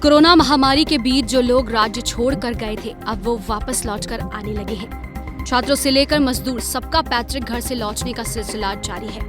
Corona महामारी के बीच जो लोग राज्य छोड़कर गए थे, अब वो वापस लौटकर आने लगे हैं। छात्रों से लेकर मजदूर, सबका पैतृक घर से लौटने का सिलसिला जारी है।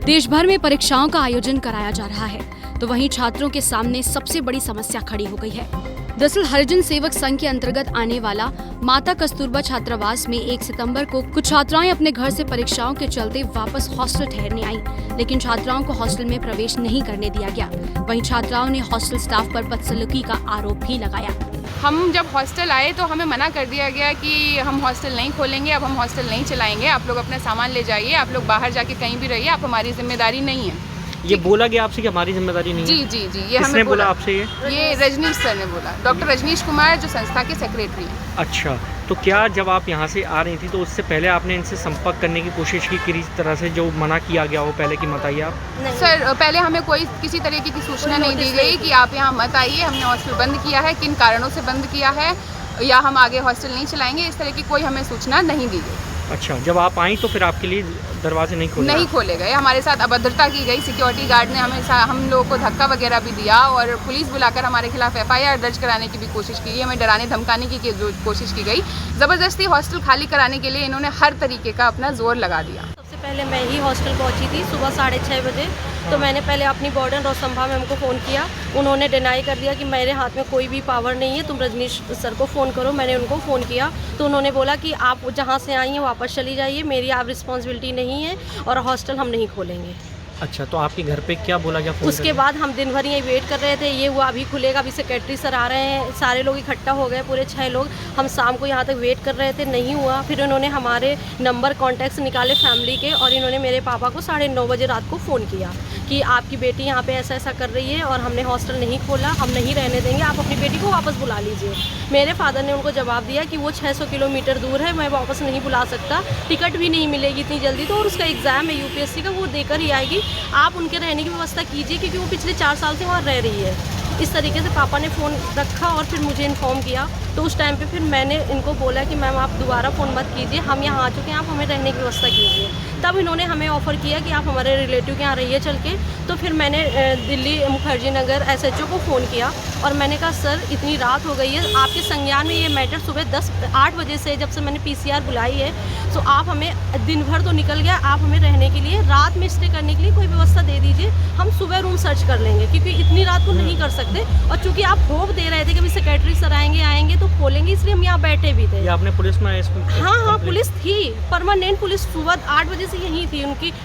देश भर में परीक्षाओं का आयोजन कराया जा रहा है, तो वहीं छात्रों के सामने सबसे बड़ी समस्या खड़ी हो गई है। दरअसल हरिजन सेवक संघ के अंतर्गत आने वाला माता कस्तूरबा छात्रावास में 1 सितंबर को कुछ छात्राएं अपने घर से परीक्षाओं के चलते वापस हॉस्टल ठहरने आईं, लेकिन छात्राओं को हॉस्टल में प्रवेश नहीं करने दिया गया। वहीं छात्राओं ने हॉस्टल स्टाफ पर बदसलूकी का आरोप भी लगाया। हम जब हॉस्टल आए तो हमें मना कर दिया गया कि हम हॉस्टल नहीं खोलेंगे, अब हम हॉस्टल नहीं चलाएंगे, आप लोग अपना सामान ले जाइए, आप लोग बाहर जाके कहीं भी रहिए, आप हमारी जिम्मेदारी नहीं है। ये बोला गया आपसे कि हमारी जिम्मेदारी नहीं है? जी ये किसने बोला आपसे? ये रजनीश सर ने बोला, डॉक्टर रजनीश कुमार जो संस्था के सेक्रेटरी हैं। अच्छा, तो क्या जब आप यहाँ से आ रही थी तो उससे पहले आपने इनसे संपर्क करने की कोशिश की किसी तरह से, जो मना किया गया हो पहले की बताइए आप? सर पहले हमें कोई किसी तरीके की सूचना नहीं दी गई कि आप यहाँ मत आइए, हमने हॉस्टल बंद किया है, किन कारणों से बंद किया है, या हम आगे हॉस्टल नहीं चलाएंगे, इस तरह की कोई हमें सूचना नहीं दी गई। अच्छा, जब आप आई तो फिर आपके लिए दरवाजे नहीं खोले गए। हमारे साथ अभद्रता की गई, सिक्योरिटी गार्ड ने हम लोगों को धक्का वगैरह भी दिया और पुलिस बुलाकर हमारे खिलाफ FIR दर्ज कराने की भी कोशिश की गई, हमें डराने धमकाने की कोशिश की गई। ज़बरदस्ती हॉस्टल खाली कराने के लिए इन्होंने हर तरीके का अपना जोर लगा दिया। सबसे पहले मैं ही हॉस्टल पहुंची थी सुबह 6:30 बजे, तो मैंने पहले अपनी वार्डन रोशंभा मैम को फ़ोन किया। उन्होंने डिनाई कर दिया कि मेरे हाथ में कोई भी पावर नहीं है, तुम रजनीश सर को फ़ोन करो। मैंने उनको फ़ोन किया तो उन्होंने बोला कि आप जहाँ से आई हैं वापस चली जाइए, मेरी आप रिस्पॉन्सिबिलिटी नहीं है और हॉस्टल हम नहीं खोलेंगे। अच्छा, तो आपके घर पे क्या बोला गया? उसके बाद हम दिन भर यही वेट कर रहे थे, ये हुआ अभी खुलेगा, अभी सेक्रेटरी सर आ रहे हैं, सारे लोग इकट्ठा हो गए, पूरे 6 लोग। हम शाम को यहाँ तक वेट कर रहे थे, नहीं हुआ। फिर उन्होंने हमारे नंबर कॉन्टैक्ट्स निकाले फैमिली के और इन्होंने मेरे पापा को 9:30 बजे रात को फ़ोन किया कि आपकी बेटी यहाँ पे ऐसा ऐसा कर रही है और हमने हॉस्टल नहीं खोला, हम नहीं रहने देंगे, आप अपनी बेटी को वापस बुला लीजिए। मेरे फादर ने उनको जवाब दिया कि वो 600 किलोमीटर दूर है, मैं वापस नहीं बुला सकता, टिकट भी नहीं मिलेगी इतनी जल्दी, तो और उसका एग्ज़ाम है UPSC का, वो देकर ही आएगी, आप उनके रहने की व्यवस्था कीजिए क्योंकि वो पिछले 4 साल से वहाँ रह रही है। इस तरीके से पापा ने फ़ोन रखा और फिर मुझे इन्फॉर्म किया। तो उस टाइम पे फिर मैंने इनको बोला कि मैम आप दोबारा फ़ोन मत कीजिए, हम यहाँ आ चुके हैं, आप हमें रहने की व्यवस्था कीजिए। तब इन्होंने हमें ऑफ़र किया कि आप हमारे रिलेटिव के यहाँ रहिए चल के। तो फिर मैंने दिल्ली मुखर्जी नगर SHO को फ़ोन किया और मैंने कहा सर इतनी रात हो गई है, आपके संज्ञान में ये मैटर सुबह 8 बजे से जब से मैंने PCR बुलाई है, तो आप हमें दिन भर तो निकल गया, आप हमें रहने के लिए, रात में स्टे करने के लिए कोई व्यवस्था दे दीजिए, हम सुबह रूम सर्च कर लेंगे क्योंकि इतनी रात को नहीं कर सकते। और चूंकि आप होप दे रहे थे कि सेक्रेटरी सर आएंगे तो खोलेंगे, इसलिए हम यहाँ बैठे भी थे। ये आपने पुलिस में? हाँ, पुलिस थी, परमानेंट पुलिस सुबह 8 बजे से यहीं थी,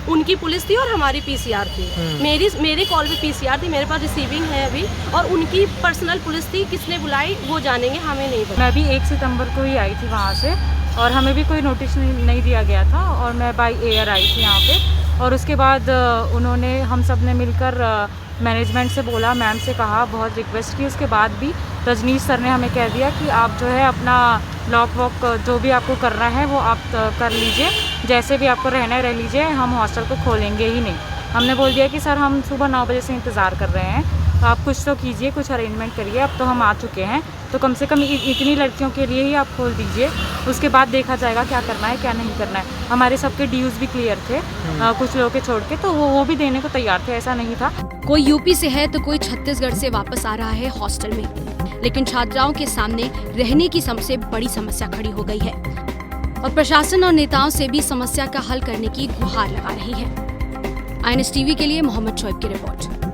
उनकी पुलिस थी और हमारी PCR थी। मेरी कॉल पे PCR थी, मेरे पास रिसीविंग है अभी, और उनकी पर्सनल पुलिस थी। किसने बुलाई वो जानेंगे, हमें नहीं पता। मैं भी 1 सितंबर को ही आई थी वहाँ से और हमें भी कोई नोटिस नहीं दिया गया था और मैं बाय एयर आई थी यहाँ पे। और उसके बाद उन्होंने, हम सब ने मिलकर मैनेजमेंट से बोला, मैम से कहा, बहुत रिक्वेस्ट की, उसके बाद भी रजनीश सर ने हमें कह दिया कि आप जो है अपना लॉक वॉक जो भी आपको करना है वो आप कर लीजिए, जैसे भी आपको रहना है रह लीजिए, हम हॉस्टल को खोलेंगे ही नहीं। हमने बोल दिया कि सर हम सुबह 9 बजे से इंतज़ार कर रहे हैं, तो आप कुछ तो कीजिए, कुछ अरेंजमेंट करिए, अब तो हम आ चुके हैं, तो कम से कम इतनी लड़कियों के लिए ही आप खोल दीजिए, उसके बाद देखा जाएगा क्या करना है क्या नहीं करना है। हमारे सबके ड्यूज़ भी क्लियर थे, कुछ लोगों के छोड़ के, तो वो भी देने को तैयार थे, ऐसा नहीं था। कोई UP से है तो कोई छत्तीसगढ़ से वापस आ रहा है हॉस्टल में, लेकिन छात्राओं के सामने रहने की सबसे बड़ी समस्या खड़ी हो गई है और प्रशासन और नेताओं से भी समस्या का हल करने की गुहार लगा रही है। INS TV के लिए मोहम्मद शोएब की रिपोर्ट।